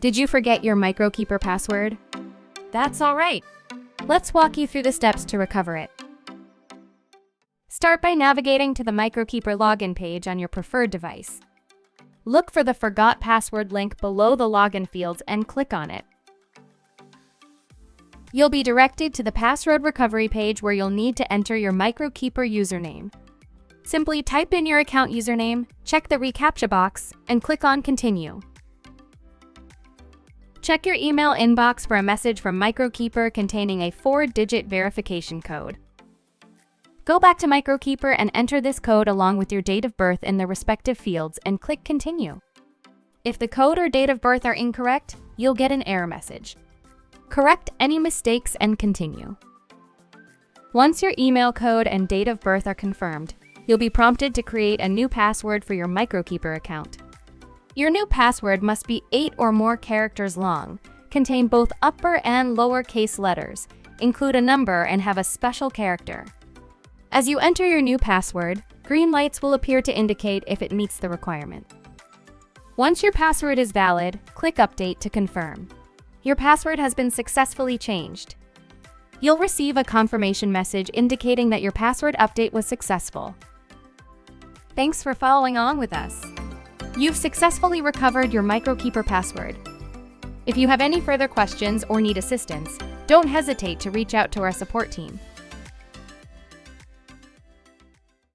Did you forget your Microkeeper password? That's all right. Let's walk you through the steps to recover it. Start by navigating to the Microkeeper login page on your preferred device. Look for the Forgot Password link below the login fields and click on it. You'll be directed to the password recovery page where you'll need to enter your Microkeeper username. Simply type in your account username, check the reCAPTCHA box, and click on Continue. Check your email inbox for a message from Microkeeper containing a 4-digit verification code. Go back to Microkeeper and enter this code along with your date of birth in the respective fields and click Continue. If the code or date of birth are incorrect, you'll get an error message. Correct any mistakes and continue. Once your email code and date of birth are confirmed, you'll be prompted to create a new password for your Microkeeper account. Your new password must be 8 or more characters long, contain both upper and lowercase letters, include a number, and have a special character. As you enter your new password, green lights will appear to indicate if it meets the requirement. Once your password is valid, click Update to confirm. Your password has been successfully changed. You'll receive a confirmation message indicating that your password update was successful. Thanks for following along with us. You've successfully recovered your Microkeeper password. If you have any further questions or need assistance, don't hesitate to reach out to our support team.